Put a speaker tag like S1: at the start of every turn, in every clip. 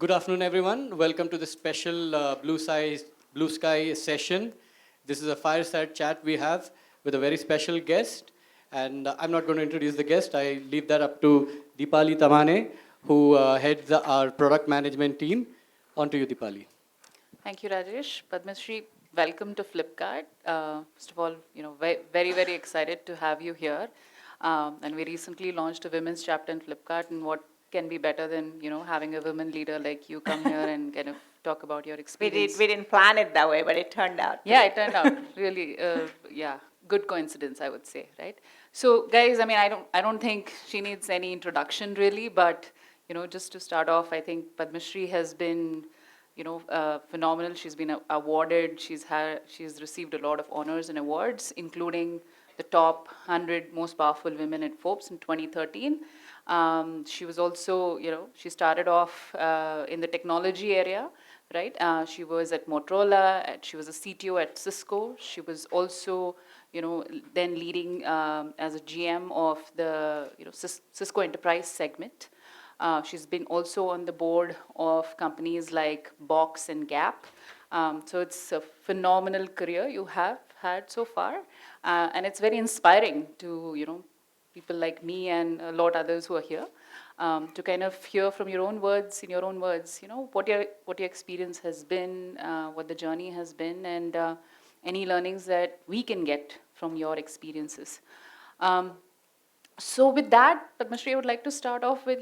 S1: Good afternoon, everyone. Welcome to the special Blue Sky session. This is a fireside chat we have with a very special guest. And I'm not going to introduce the guest. I leave that up to Deepali Tamane, who heads our product management team. On to you, Deepali.
S2: Thank you, Rajesh. Padmashree, welcome to Flipkart. First of all, very, very excited to have you here. And we recently launched a women's chapter in Flipkart, and what can be better than having a women leader like you come here and kind of talk about your experience.
S3: We didn't plan it that way, but it turned out.
S2: Yeah, it turned out really, good coincidence, I would say, right? So, guys, I mean, I don't think she needs any introduction really, but just to start off, I think Padmashree has been, phenomenal. She's been awarded. She's received a lot of honors and awards, including the top 100 most powerful women in Forbes in 2013. She was also, she started off in the technology area, right? She was at Motorola. She was a CTO at Cisco. She was also, then leading as a GM of the, Cisco Enterprise segment. She's been also on the board of companies like Box and Gap. So it's a phenomenal career you have had so far. And it's very inspiring to, people like me and a lot others who are here, to kind of hear from your own words, in your own words, what your experience has been, what the journey has been, and any learnings that we can get from your experiences. So with that, Padmashree, I would like to start off with,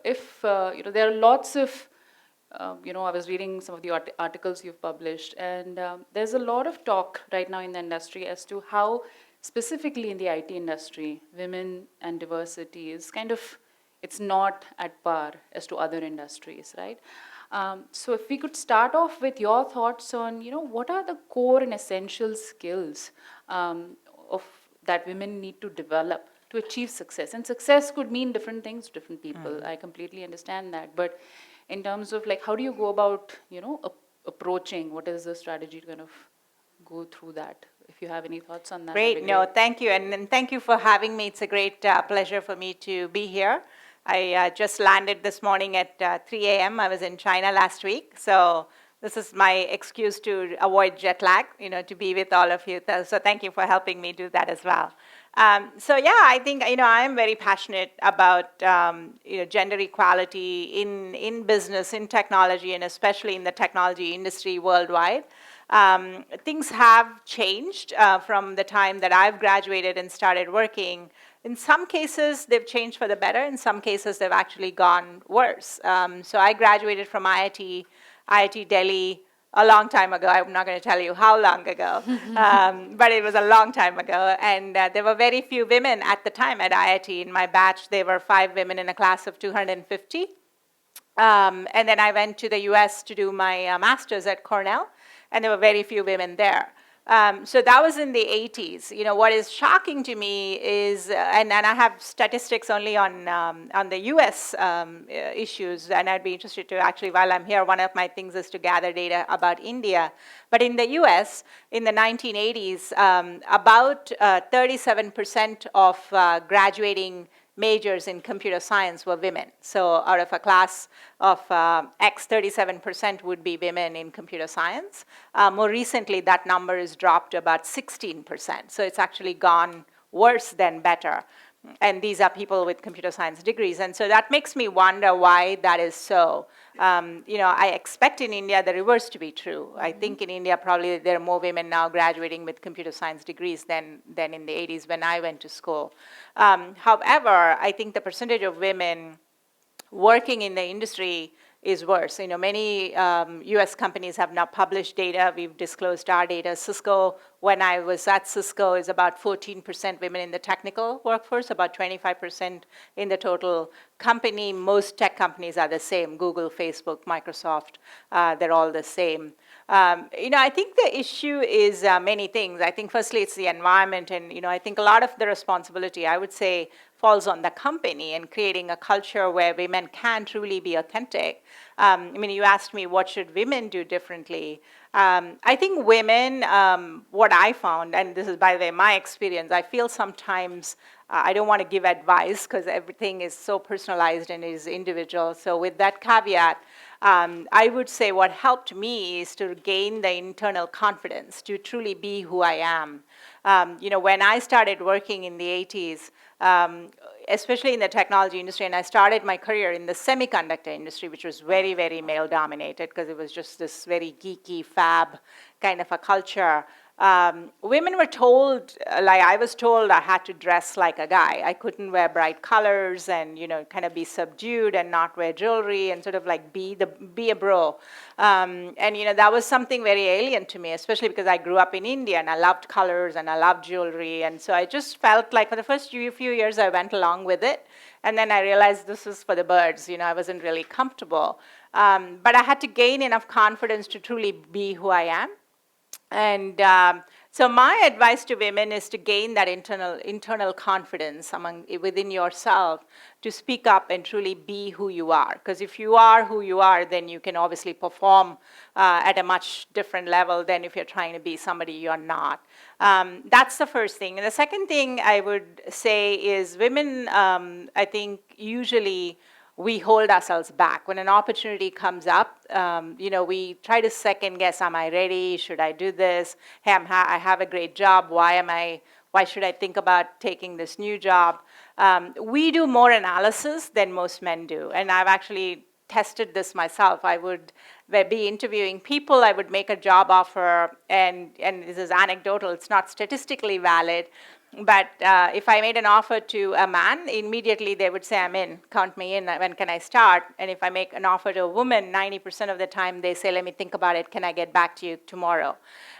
S2: if there are lots of, I was reading some of the articles you've published, and there's a lot of talk right now in the industry as to how, specifically in the IT industry, women and diversity is kind of, it's not at par as to other industries, right? So if we could start off with your thoughts on, what are the core and essential skills that women need to develop to achieve success? And success could mean different things to different people. I completely understand that. But in terms of like, how do you go about, approaching, what is the strategy to kind of go through that? If you have any thoughts on that.
S3: Great. No, thank you. And thank you for having me. It's a great pleasure for me to be here. I just landed this morning at 3 a.m. I was in China last week. So this is my excuse to avoid jet lag, to be with all of you. So thank you for helping me do that as well. I think, I'm very passionate about, gender equality in business, in technology, and especially in the technology industry worldwide. Things have changed from the time that I've graduated and started working. In some cases, they've changed for the better. In some cases, they've actually gone worse. So I graduated from IIT Delhi a long time ago. I'm not going to tell you how long ago, but it was a long time ago. And there were very few women at the time at IIT. In my batch, there were 5 women in a class of 250. And then I went to the US to do my master's at Cornell, and there were very few women there. So that was in the 80s. What is shocking to me is, and I have statistics only on the US issues, and I'd be interested to actually, while I'm here, one of my things is to gather data about India. But in the US, in the 1980s, about 37% of graduating majors in computer science were women. So out of a class of X, 37% would be women in computer science. More recently, that number has dropped to about 16%. So it's actually gone worse than better. And these are people with computer science degrees. And so that makes me wonder why that is so. I expect in India the reverse to be true. I think in India probably there are more women now graduating with computer science degrees than in the 80s when I went to school. However, I think the percentage of women working in the industry is worse. Many US companies have now published data. We've disclosed our data. Cisco, when I was at Cisco, is about 14% women in the technical workforce, about 25% in the total company. Most tech companies are the same. Google, Facebook, Microsoft, they're all the same. I think the issue is many things. I think firstly it's the environment, and I think a lot of the responsibility, I would say, falls on the company and creating a culture where women can truly be authentic. You asked me what should women do differently. I think women, what I found, and this is, by the way, my experience, I feel sometimes I don't want to give advice because everything is so personalized and is individual. So with that caveat, I would say what helped me is to gain the internal confidence to truly be who I am. When I started working in the 80s, especially in the technology industry, and I started my career in the semiconductor industry, which was very, very male-dominated because it was just this very geeky, fab kind of a culture. Women were told, like I was told, I had to dress like a guy. I couldn't wear bright colors and, kind of be subdued and not wear jewelry and sort of like be a bro. That was something very alien to me, especially because I grew up in India and I loved colors and I loved jewelry. And so I just felt like for the first few years I went along with it. And then I realized this is for the birds. I wasn't really comfortable. But I had to gain enough confidence to truly be who I am. And so my advice to women is to gain that internal confidence within yourself to speak up and truly be who you are. Because if you are who you are, then you can obviously perform at a much different level than if you're trying to be somebody you're not. That's the first thing. And the second thing I would say is women, I think, usually we hold ourselves back. When an opportunity comes up, we try to second guess, am I ready? Should I do this? Hey, I have a great job. Why should I think about taking this new job? We do more analysis than most men do. And I've actually tested this myself. I would be interviewing people. I would make a job offer. And this is anecdotal. It's not statistically valid. But if I made an offer to a man, immediately they would say, I'm in, count me in, when can I start? And if I make an offer to a woman, 90% of the time they say, let me think about it, can I get back to you tomorrow?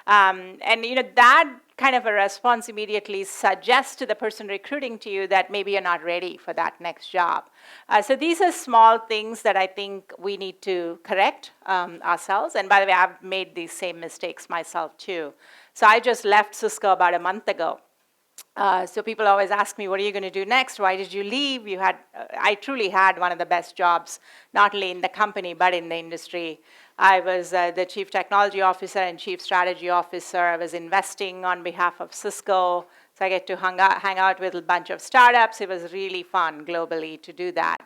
S3: That kind of a response immediately suggests to the person recruiting to you that maybe you're not ready for that next job. So these are small things that I think we need to correct ourselves. And by the way, I've made these same mistakes myself too. So I just left Cisco about a month ago. So people always ask me, what are you going to do next? Why did you leave? I truly had one of the best jobs, not only in the company, but in the industry. I was the chief technology officer and chief strategy officer. I was investing on behalf of Cisco. So I get to hang out with a bunch of startups. It was really fun globally to do that.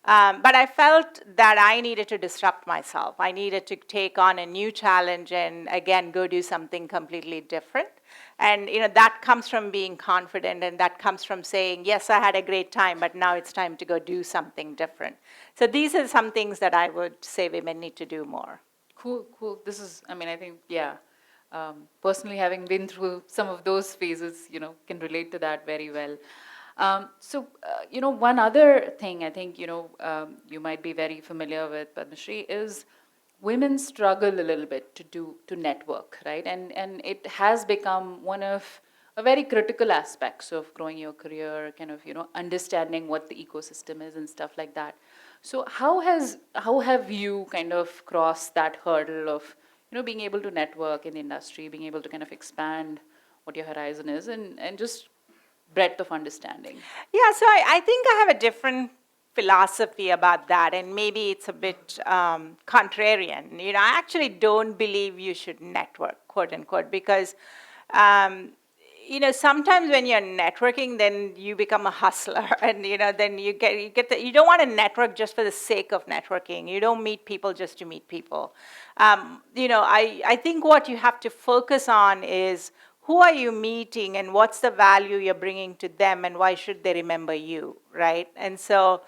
S3: But I felt that I needed to disrupt myself. I needed to take on a new challenge and, again, go do something completely different. And that comes from being confident, and that comes from saying, yes, I had a great time, but now it's time to go do something different. So these are some things that I would say women need to do more.
S2: Cool. This is, I think, yeah. Personally, having been through some of those phases, can relate to that very well. One other thing I think, you might be very familiar with, Padmashree, is women struggle a little bit to network, right? And it has become one of a very critical aspects of growing your career, kind of, understanding what the ecosystem is and stuff like that. So how have you kind of crossed that hurdle of, being able to network in the industry, being able to kind of expand what your horizon is and just breadth of understanding?
S3: Yeah, so I think I have a different philosophy about that, and maybe it's a bit contrarian. I actually don't believe you should network, quote unquote, because sometimes when you're networking, then you become a hustler, and then you don't want to network just for the sake of networking. You don't meet people just to meet people. I think what you have to focus on is who are you meeting and what's the value you're bringing to them and why should they remember you, right? And so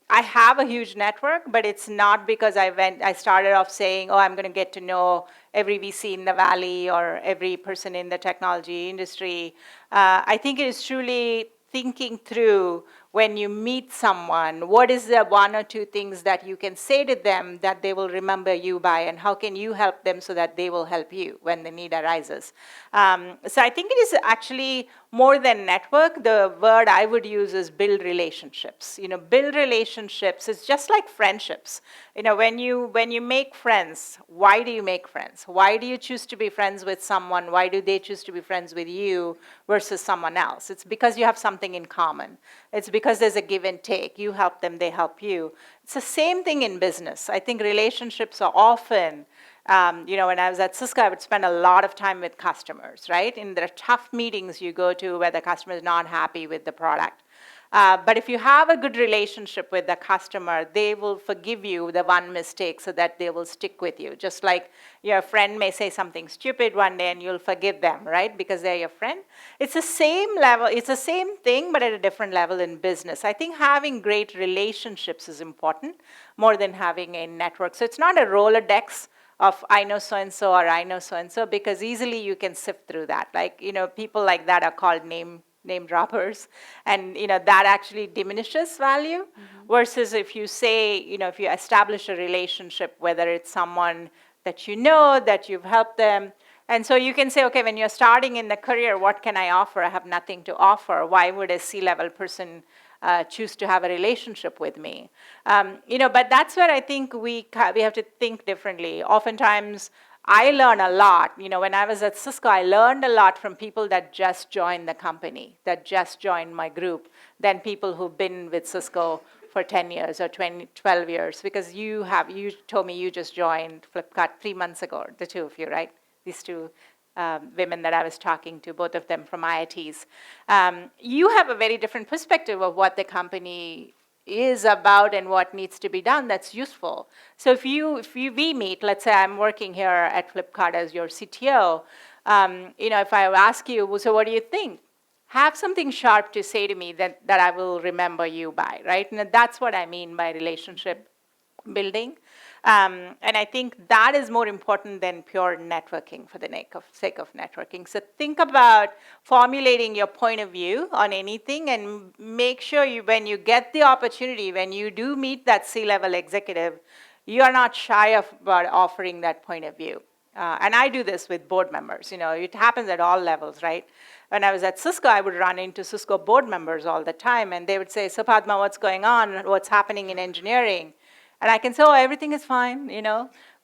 S3: I have a huge network, but it's not because I started off saying, oh, I'm going to get to know every VC in the Valley or every person in the technology industry. I think it is truly thinking through when you meet someone, what is the one or two things that you can say to them that they will remember you by, and how can you help them so that they will help you when the need arises? So I think it is actually more than network. The word I would use is build relationships. Build relationships is just like friendships. When you make friends, why do you make friends? Why do you choose to be friends with someone? Why do they choose to be friends with you versus someone else? It's because you have something in common. It's because there's a give and take. You help them, they help you. It's the same thing in business. I think relationships are often, when I was at Cisco, I would spend a lot of time with customers, right? In the tough meetings you go to where the customer is not happy with the product. But if you have a good relationship with the customer, they will forgive you the one mistake so that they will stick with you. Just like your friend may say something stupid one day and you'll forgive them, right? Because they're your friend. It's the same level, it's the same thing, but at a different level in business. I think having great relationships is important more than having a network. So it's not a Rolodex of I know so-and-so or I know so-and-so, because easily you can sift through that. Like, people like that are called name droppers, and that actually diminishes value. Versus if you say, if you establish a relationship, whether it's someone that that you've helped them, and so you can say, okay, when you're starting in the career, what can I offer? I have nothing to offer. Why would a C-level person choose to have a relationship with me? But that's where I think we have to think differently. Oftentimes, I learn a lot. When I was at Cisco, I learned a lot from people that just joined the company, that just joined my group, than people who've been with Cisco for 10 years or 12 years. Because you told me you just joined Flipkart 3 months ago, the two of you, right? These two women that I was talking to, both of them from IITs. You have a very different perspective of what the company is about and what needs to be done that's useful. So if we meet, let's say I'm working here at Flipkart as your CTO, if I ask you, so what do you think? Have something sharp to say to me that I will remember you by, right? And that's what I mean by relationship building. And I think that is more important than pure networking for the sake of networking. So think about formulating your point of view on anything, and make sure when you get the opportunity, when you do meet that C-level executive, you are not shy about offering that point of view. And I do this with board members. It happens at all levels, right? When I was at Cisco, I would run into Cisco board members all the time, and they would say, so Padma, what's going on? What's happening in engineering? And I can say, oh, everything is fine,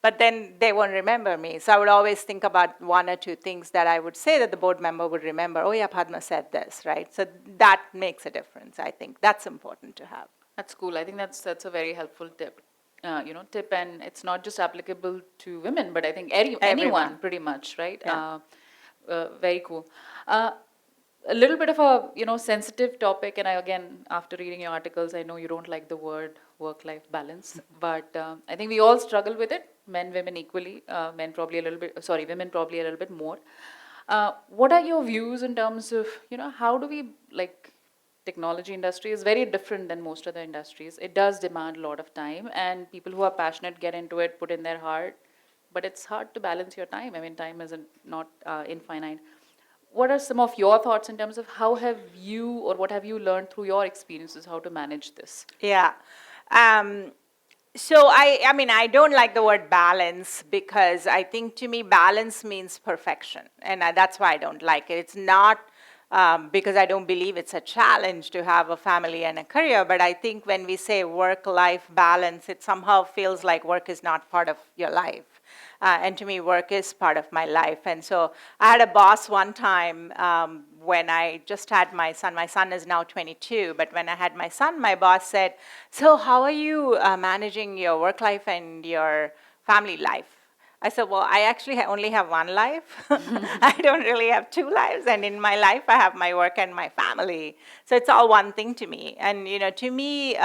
S3: but then they won't remember me. So I would always think about one or two things that I would say that the board member would remember. Oh, yeah, Padma said this, right? So that makes a difference, I think. That's important to have.
S2: That's cool. I think that's a very helpful tip. And it's not just applicable to women, but I think anyone pretty much, right?
S3: Yeah.
S2: Very cool. A little bit of a sensitive topic, and after reading your articles, I know you don't like the word work-life balance, but I think we all struggle with it, men, women equally, women probably a little bit more. What are your views in terms of how do we, like, technology industry is very different than most other industries. It does demand a lot of time, and people who are passionate get into it, put in their heart, but it's hard to balance your time. I mean, time isn't not infinite. What are some of your thoughts in terms of how have you, or what have you learned through your experiences, how to manage this?
S3: Yeah. So I don't like the word balance, because I think to me balance means perfection, and that's why I don't like it. It's not because I don't believe it's a challenge to have a family and a career, but I think when we say work-life balance, it somehow feels like work is not part of your life. And to me, work is part of my life. And so I had a boss one time when I just had my son. My son is now 22, but when I had my son, my boss said, so how are you managing your work life and your family life? I said, well, I actually only have one life. I don't really have two lives. And in my life, I have my work and my family. So it's all one thing to me. And, to me,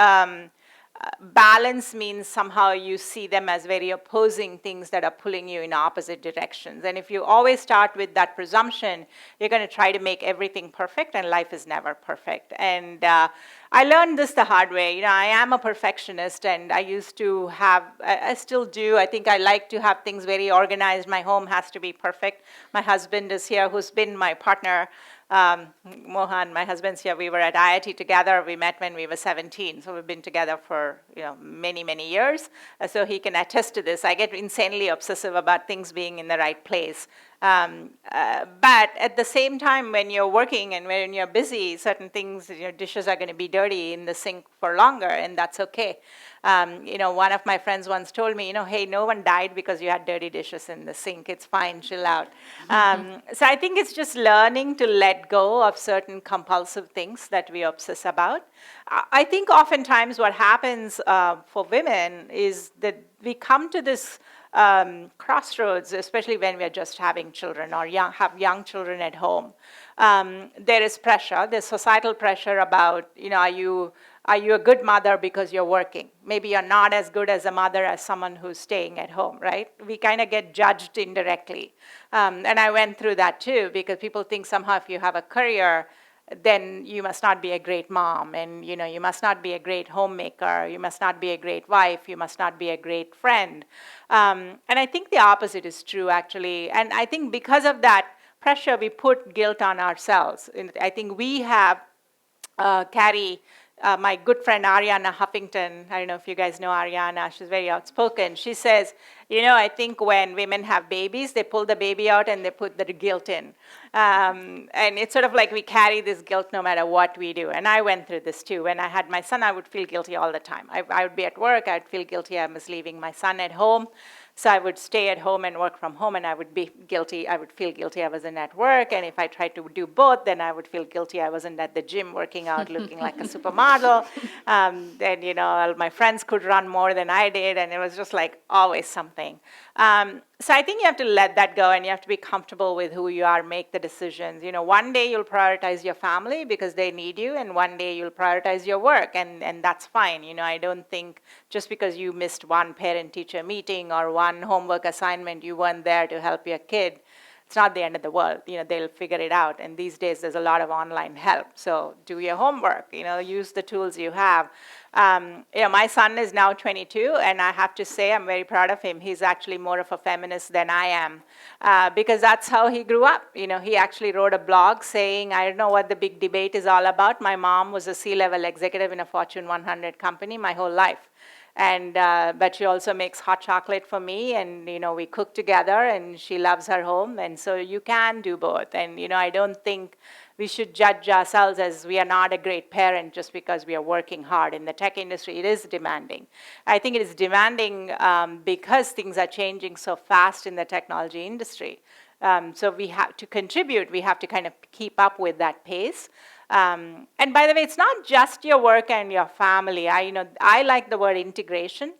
S3: balance means somehow you see them as very opposing things that are pulling you in opposite directions. And if you always start with that presumption, you're going to try to make everything perfect, and life is never perfect. And I learned this the hard way. I am a perfectionist, and I used to have, I still do. I think I like to have things very organized. My home has to be perfect. My husband is here, who's been my partner. Mohan, my husband's here. We were at IIT together. We met when we were 17, so we've been together for many, many years. So he can attest to this. I get insanely obsessive about things being in the right place. But at the same time, when you're working and when you're busy, certain things, your dishes are going to be dirty in the sink for longer, and that's okay. One of my friends once told me, hey, no one died because you had dirty dishes in the sink. It's fine, chill out. So I think it's just learning to let go of certain compulsive things that we obsess about. I think oftentimes what happens for women is that we come to this crossroads, especially when we're just having children or have young children at home. There is pressure. There's societal pressure about, are you a good mother because you're working? Maybe you're not as good as a mother as someone who's staying at home, right? We kind of get judged indirectly. And I went through that too, because people think somehow if you have a career, then you must not be a great mom, and you must not be a great homemaker, you must not be a great wife, you must not be a great friend. And I think the opposite is true, actually. And I think because of that pressure, we put guilt on ourselves. And I think we have carry my good friend Ariana Huffington. I don't know if you guys know Ariana. She's very outspoken. She says, I think when women have babies, they pull the baby out and they put the guilt in. And it's sort of like we carry this guilt no matter what we do. And I went through this too. When I had my son, I would feel guilty all the time. I would be at work. I'd feel guilty I was leaving my son at home. So I would stay at home and work from home, and I would be guilty. I would feel guilty I wasn't at work. And if I tried to do both, then I would feel guilty I wasn't at the gym working out, looking like a supermodel. Then, all my friends could run more than I did, and it was just like always something. So I think you have to let that go, and you have to be comfortable with who you are, make the decisions. One day you'll prioritize your family because they need you, and one day you'll prioritize your work, and that's fine. I don't think just because you missed one parent-teacher meeting or one homework assignment, you weren't there to help your kid. It's not the end of the world. They'll figure it out. And these days, there's a lot of online help. So do your homework. Use the tools you have. My son is now 22, and I have to say I'm very proud of him. He's actually more of a feminist than I am, because that's how he grew up. He actually wrote a blog saying, I don't know what the big debate is all about. My mom was a C-level executive in a Fortune 100 company my whole life. And but she also makes hot chocolate for me, and we cook together, and she loves her home, and so you can do both. And I don't think we should judge ourselves as we are not a great parent just because we are working hard. In the tech industry, it is demanding. I think it is demanding because things are changing so fast in the technology industry. So we have to contribute. We have to kind of keep up with that pace. And by the way, it's not just your work and your family. I like the word integration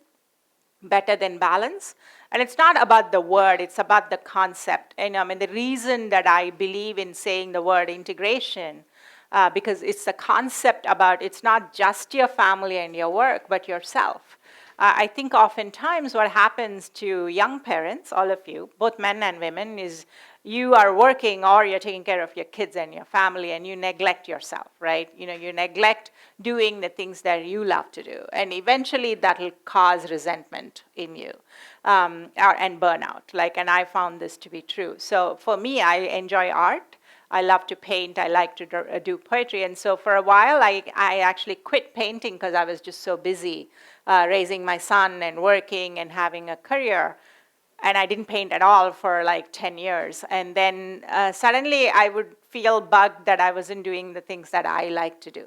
S3: better than balance. And it's not about the word, it's about the concept. And the reason that I believe in saying the word integration, because it's the concept about it's not just your family and your work, but yourself. I think oftentimes what happens to young parents, all of you, both men and women, is you are working or you're taking care of your kids and your family, and you neglect yourself, right? You neglect doing the things that you love to do. And eventually that will cause resentment in you and burnout. And I found this to be true. So for me, I enjoy art. I love to paint. I like to do poetry. And so for a while, I actually quit painting because I was just so busy raising my son and working and having a career. And I didn't paint at all for 10 years. And then suddenly I would feel bugged that I wasn't doing the things that I like to do.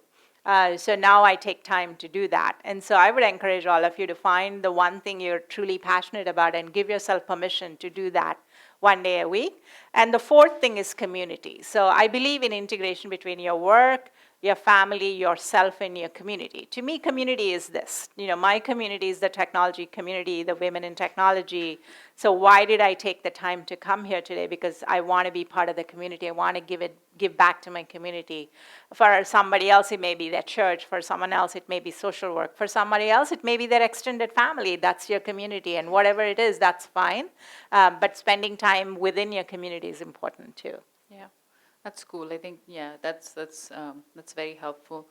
S3: So now I take time to do that. And so I would encourage all of you to find the one thing you're truly passionate about and give yourself permission to do that one day a week. And the fourth thing is community. So I believe in integration between your work, your family, yourself, and your community. To me, community is this. My community is the technology community, the women in technology. So why did I take the time to come here today? Because I want to be part of the community. I want to give back to my community. For somebody else, it may be their church. For someone else, it may be social work. For somebody else, it may be their extended family. That's your community. And whatever it is, that's fine. But spending time within your community is important too.
S2: Yeah. That's cool. I think, that's very helpful.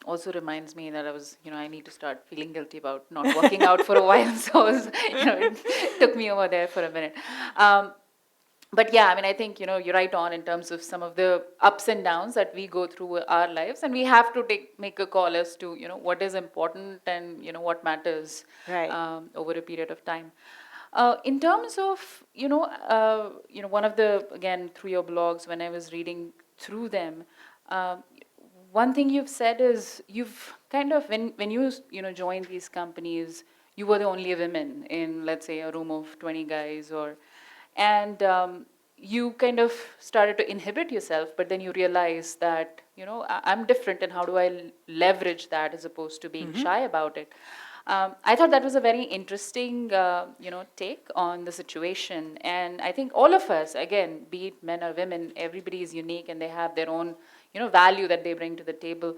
S2: Also reminds me that I need to start feeling guilty about not working out for a while. So, it took me over there for a minute. But yeah, I think, you're right on in terms of some of the ups and downs that we go through our lives. And we have to make a call as to, what is important and, what matters
S3: Right.
S2: Over a period of time. In terms of, one of the, again, through your blogs, when I was reading through them, uh, one thing you've said is you've kind of, when you, joined these companies, you were the only women in, let's say, a room of 20 guys, and you kind of started to inhibit yourself, but then you realize that, I'm different, and how do I leverage that as opposed to being shy about it? I thought that was a very interesting, take on the situation. And I think all of us, again, be it men or women, everybody is unique and they have their own, value that they bring to the table.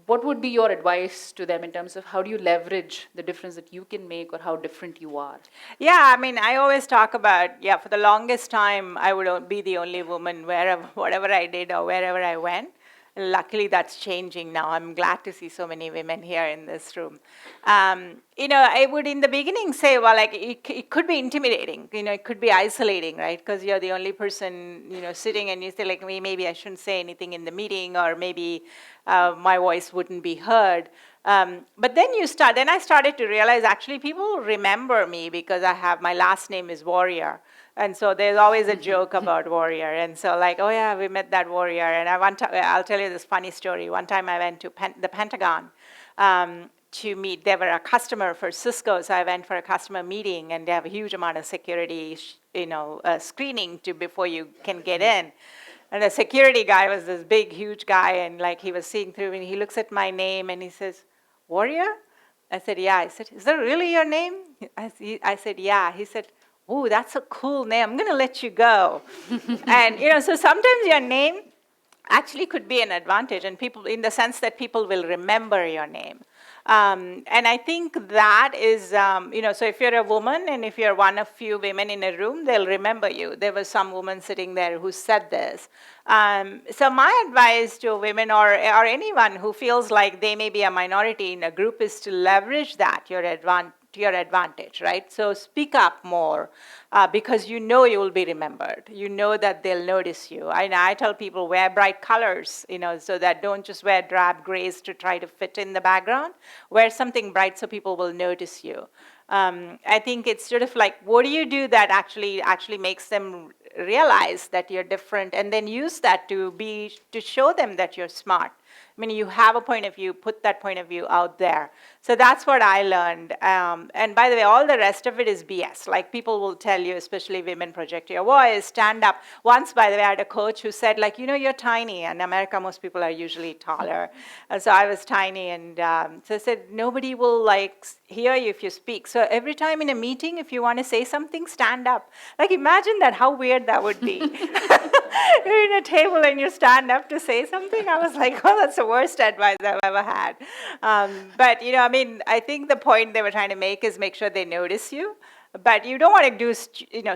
S2: What would be your advice to them in terms of how do you leverage the difference that you can make or how different you are?
S3: Yeah, I mean, I always talk about, for the longest time, I would be the only woman wherever, whatever I did or wherever I went. Luckily, that's changing now. I'm glad to see so many women here in this room. I would in the beginning say, well, like it could be intimidating. It could be isolating, right? Because you're the only person, sitting, and you say, like, maybe I shouldn't say anything in the meeting, or maybe my voice wouldn't be heard. But then I started to realize actually people remember me because my last name is Warrior. And so there's always a joke about Warrior. And so like, oh yeah, we met that Warrior. And I'll tell you this funny story. One time I went to the Pentagon to meet, they were a customer for Cisco. So I went for a customer meeting, and they have a huge amount of security, screening before you can get in. And the security guy was this big, huge guy, and like he was seeing through, and he looks at my name and he says, Warrior? I said, yeah. I said, is that really your name? I said, yeah. He said, oh, that's a cool name. I'm going to let you go. And, so sometimes your name actually could be an advantage, and people, in the sense that people will remember your name. And I think that is, so if you're a woman and if you're one of few women in a room, they'll remember you. There was some woman sitting there who said this. So my advice to women or anyone who feels like they may be a minority in a group is to leverage that, to your advantage, right? So speak up more because you will be remembered. You know that they'll notice you. I tell people wear bright colors, so that don't just wear drab grays to try to fit in the background. Wear something bright so people will notice you. I think it's sort of like, what do you do that actually makes them realize that you're different, and then use that to show them that you're smart. I mean, you have a point of view, put that point of view out there. So that's what I learned. And by the way, all the rest of it is BS. Like people will tell you, especially women, project your voice, stand up. Once, by the way, I had a coach who said, like, you're tiny. In America, most people are usually taller. And so I was tiny. And so I said, nobody will like hear you if you speak. So every time in a meeting, if you want to say something, stand up. Like imagine that, how weird that would be. You're in a table and you stand up to say something. I was like, oh, that's the worst advice I've ever had. But, I think the point they were trying to make is make sure they notice you. But you don't want to do,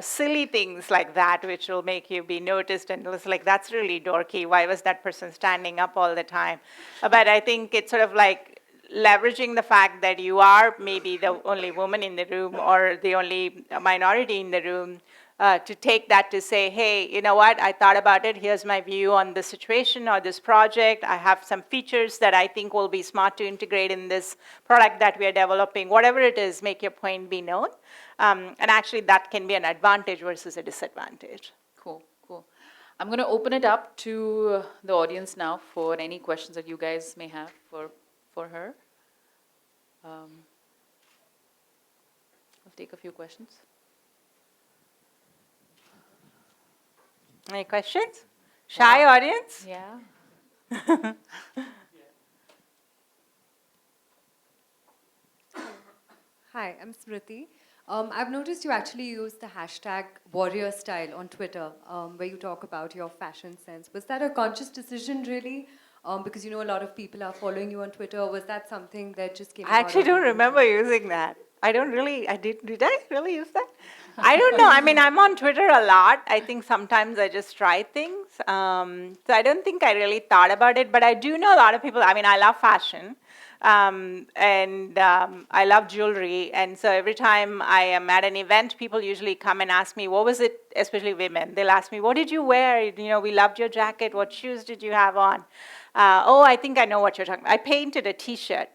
S3: silly things like that, which will make you be noticed. And it's like, that's really dorky. Why was that person standing up all the time? But I think it's sort of like leveraging the fact that you are maybe the only woman in the room or the only minority in the room. To take that to say, hey, you know what, I thought about it, here's my view on this situation or this project, I have some features that I think will be smart to integrate in this product that we are developing, whatever it is, make your point be known. And actually that can be an advantage versus a disadvantage.
S2: Cool. I'm going to open it up to the audience now for any questions that you guys may have for her. I'll take a few questions.
S3: Any questions? Shy audience?
S2: Yeah.
S4: Hi, I'm Smriti. I've noticed you actually use the hashtag warrior style on Twitter, where you talk about your fashion sense. Was that a conscious decision, really? Because a lot of people are following you on Twitter. Was that something that just came?
S3: I actually don't remember using that. I don't really, did I really use that? I don't know. I'm on Twitter a lot. I think sometimes I just try things. So I don't think I really thought about it, but I do know a lot of people. I love fashion. And I love jewelry. And so every time I am at an event, people usually come and ask me, what was it, especially women, they'll ask me, what did you wear? We loved your jacket. What shoes did you have on? Oh, I think I know what you're talking about. I painted a T-shirt.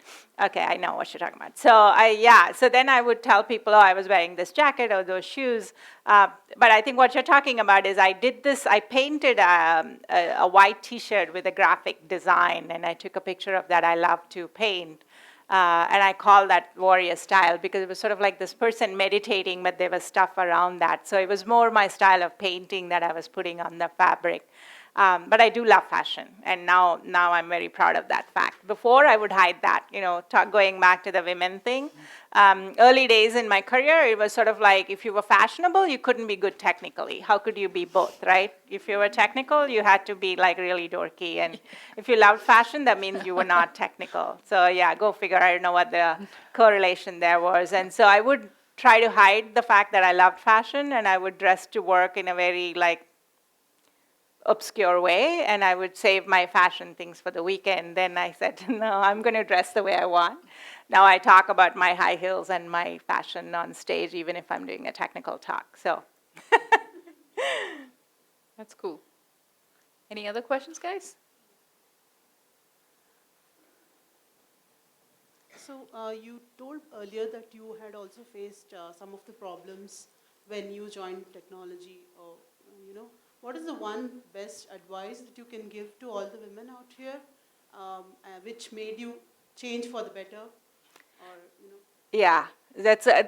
S3: Okay, I know what you're talking about. So then I would tell people, oh, I was wearing this jacket or those shoes. But I think what you're talking about is I did this. I painted a white T-shirt with a graphic design, and I took a picture of that. I love to paint. And I call that warrior style because it was sort of like this person meditating, but there was stuff around that. So it was more my style of painting that I was putting on the fabric. But I do love fashion, and now I'm very proud of that fact. Before, I would hide that, going back to the women thing. Early days in my career, it was sort of like if you were fashionable, you couldn't be good technically. How could you be both, right? If you were technical, you had to be like really dorky. And if you loved fashion, that means you were not technical. So yeah, go figure. I don't know what the correlation there was. And so I would try to hide the fact that I loved fashion, and I would dress to work in a very obscure way, and I would save my fashion things for the weekend. Then I said, no, I'm going to dress the way I want. Now I talk about my high heels and my fashion on stage, even if I'm doing a technical talk. So
S2: That's cool. Any other questions, guys?
S5: So you told earlier that you had also faced some of the problems when you joined technology. Or, what is the one best advice that you can give to all the women out here, which made you change for the better?
S3: yeah, it's a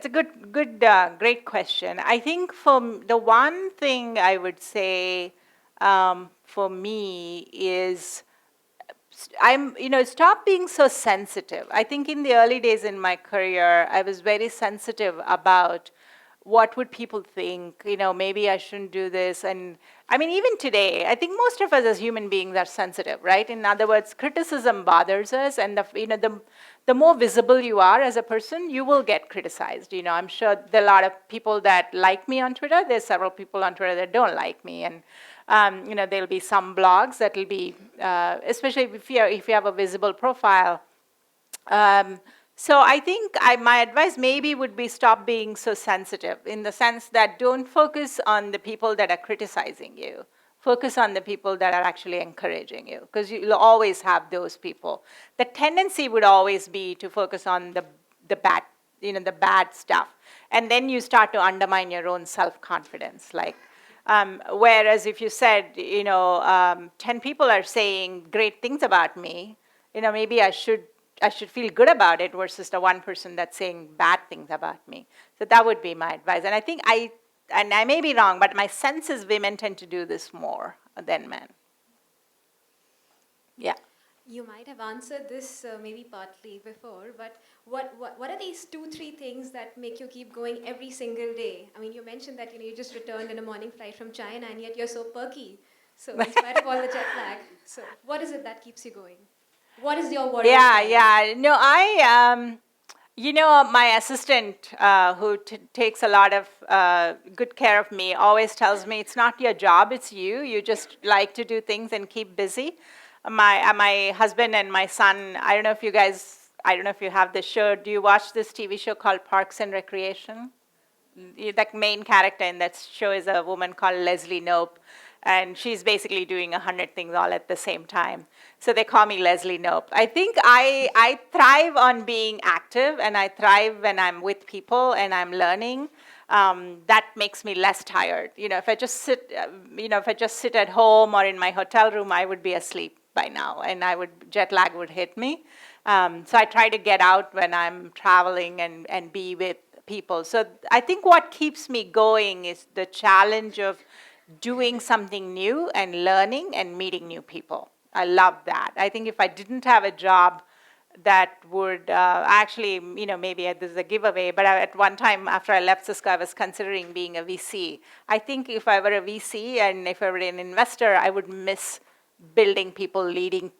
S3: great question. I think the one thing I would say for me is stop being so sensitive. I think in the early days in my career, I was very sensitive about what would people think, maybe I shouldn't do this. And I mean, even today, I think most of us as human beings are sensitive, right? In other words, criticism bothers us, and the more visible you are as a person, you will get criticized. I'm sure there are a lot of people that like me on Twitter. There's several people on Twitter that don't like me, and there'll be some blogs that will be, especially if you have a visible profile. So I think my advice maybe would be stop being so sensitive, in the sense that don't focus on the people that are criticizing you. Focus on the people that are actually encouraging you, because you'll always have those people. The tendency would always be to focus on the bad, the bad stuff, and then you start to undermine your own self-confidence. Whereas if you said, 10 people are saying great things about me, maybe I should feel good about it versus the one person that's saying bad things about me. So that would be my advice. And I think I may be wrong, but my sense is women tend to do this more than men. Yeah.
S6: You might have answered this maybe partly before, but what are these 2-3 things that make you keep going every single day? I mean, you mentioned that you just returned in a morning flight from China, and yet you're so perky. So in spite of all the jet lag, so what is it that keeps you going? What is your warrior style?
S3: Yeah. No, my assistant, who takes a lot of good care of me, always tells me it's not your job, it's you. You just like to do things and keep busy. My husband and my son, I don't know if you have this show. Do you watch this TV show called Parks and Recreation? The main character in that show is a woman called Leslie Knope. And she's basically doing 100 things all at the same time. So they call me Leslie Knope. I think I thrive on being active, and I thrive when I'm with people and I'm learning. That makes me less tired. If I just sit at home or in my hotel room, I would be asleep by now, and jet lag would hit me. So I try to get out when I'm traveling and be with people. So I think what keeps me going is the challenge of doing something new and learning and meeting new people. I love that. I think if I didn't have a job that would maybe this is a giveaway, but at one time after I left Cisco, I was considering being a VC. I think if I were a VC and if I were an investor, I would miss building people, leading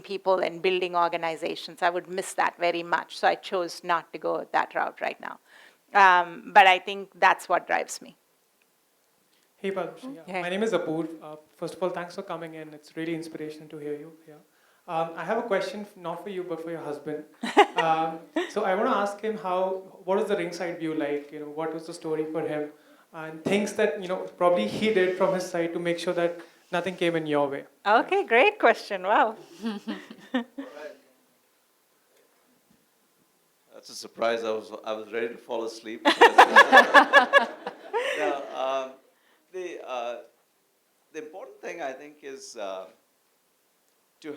S3: people and building organizations. I would miss that very much. So I chose not to go that route right now. But I think that's what drives me.
S7: Hey, Padmashree.
S3: Hey.
S7: My name is Apoorv. First of all, thanks for coming in. It's really inspirational to hear you here. I have a question, not for you, but for your husband. So I want to ask him what was the ringside view like? What was the story for him? And things that, probably he did from his side to make sure that nothing came in your way.
S3: Okay, great question. Wow.
S8: That's a surprise. I was ready to fall asleep. No, the important thing I think is to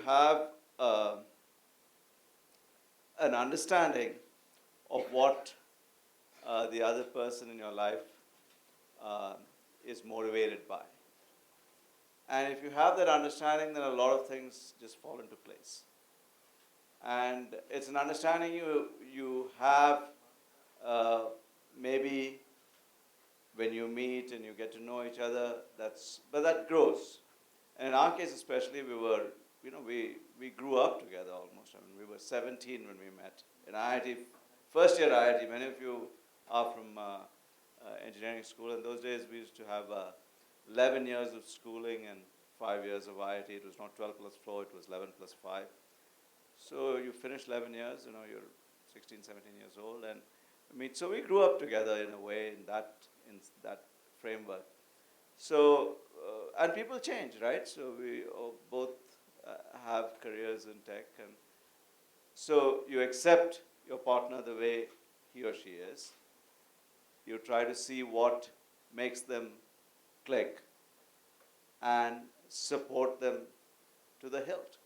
S8: have an understanding of what the other person in your life is motivated by. And if you have that understanding, then a lot of things just fall into place. And it's an understanding you have maybe when you meet and you get to know each other. But that grows. And in our case, especially, we grew up together almost. I mean, we were 17 when we met in IIT, first year IIT. Many of you are from engineering school. In those days, we used to have 11 years of schooling and 5 years of IIT. It was not 12 plus 4, it was 11 plus 5. So you finish 11 years, you're 16, 17 years old. And so we grew up together in a way in that framework. So, and people change, right? So we both have careers in tech. And so you accept your partner the way he or she is. You try to see what makes them click and support them to the hilt,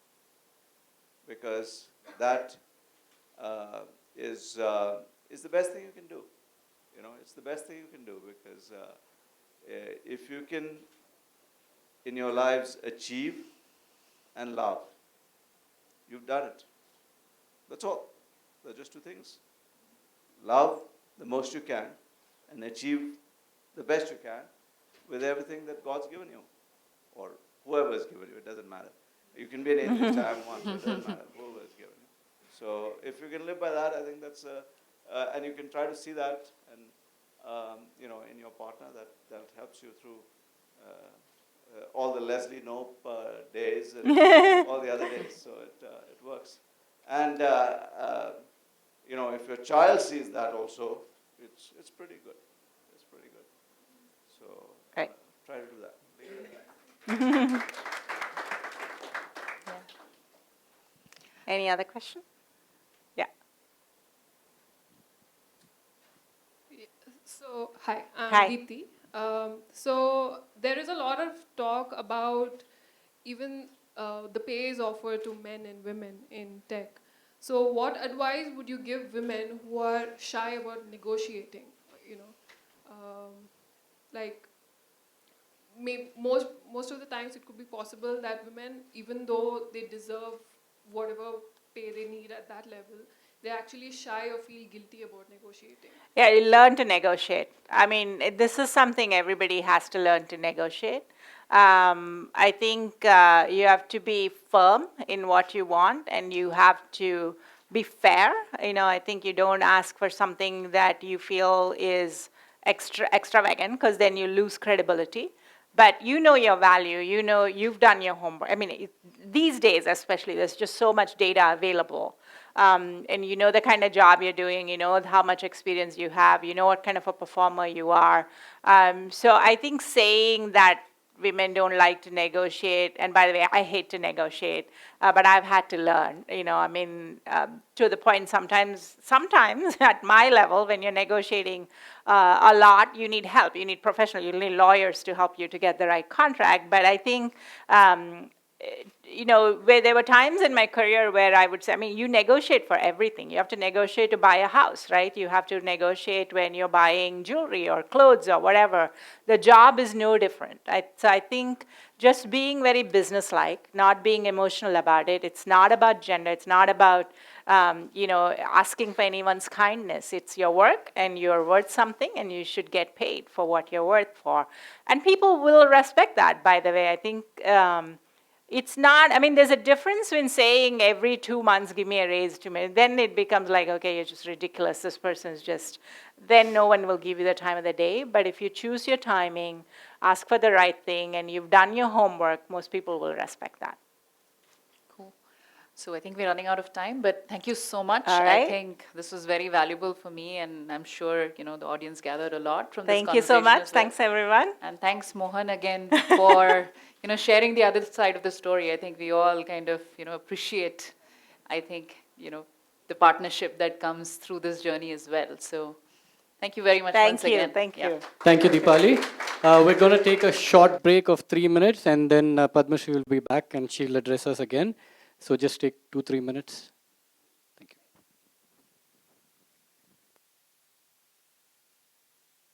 S8: because that is the best thing you can do. It's the best thing you can do, because if you can in your lives achieve and love, you've done it. That's all. They're just two things. Love the most you can and achieve the best you can with everything that God's given you, or whoever has given you. It doesn't matter. You can be an atheist, I am one, but it doesn't matter. Whoever has given you. So if you can live by that, I think that's and you can try to see that, and in your partner, that helps you through all the Leslie Knope days and all the other days. So it works. And if your child sees that also, it's pretty good. It's pretty good. So
S3: Right.
S8: Try to do that.
S3: Any other question? Yeah.
S9: So, hi, I'm
S3: Hi.
S9: Deepthi. So, there is a lot of talk about even the pays offered to men and women in tech. So, what advice would you give women who are shy about negotiating? Like, most of the times it could be possible that women, even though they deserve whatever pay they need at that level, they're actually shy or feel guilty about negotiating.
S3: Yeah, you learn to negotiate. I mean, this is something everybody has to learn to negotiate. I think you have to be firm in what you want, and you have to be fair. I think you don't ask for something that you feel is extravagant, because then you lose credibility. But you know your value, you've done your homework. I mean, these days especially, there's just so much data available. And you know the kind of job you're doing, you know how much experience you have, you know what kind of a performer you are. So I think saying that women don't like to negotiate, and by the way, I hate to negotiate, but I've had to learn, to the point sometimes at my level, when you're negotiating a lot, you need help, you need professionals, you need lawyers to help you to get the right contract. But I think where there were times in my career where I would say, you negotiate for everything. You have to negotiate to buy a house, right? You have to negotiate when you're buying jewelry or clothes or whatever. The job is no different. So I think just being very businesslike, not being emotional about it. It's not about gender. It's not about, asking for anyone's kindness. It's your work, and you're worth something, and you should get paid for what you're worth for. And people will respect that, by the way. I think it's not, there's a difference when saying every 2 months, give me a raise to me. Then it becomes like, okay, you're just ridiculous. This person's just, then no one will give you the time of the day. But if you choose your timing, ask for the right thing, and you've done your homework, most people will respect that.
S2: Cool. So I think we're running out of time, but thank you so much.
S3: All
S2: I
S3: right.
S2: think this was very valuable for me, and I'm sure the audience gathered a lot from this
S3: Thank you so
S2: conversation
S3: much.
S2: as well.
S3: Thanks, everyone.
S2: And thanks, Mohan, again for sharing the other side of the story. I think we all kind of appreciate, I think the partnership that comes through this journey as well. So thank you very much once
S3: Thank you.
S2: again.
S3: Thank
S2: Yeah.
S3: you.
S1: Thank you, Deepali. We're going to take a short break of 3 minutes, and then Padmashree will be back and she'll address us again. So just take 2-3 minutes.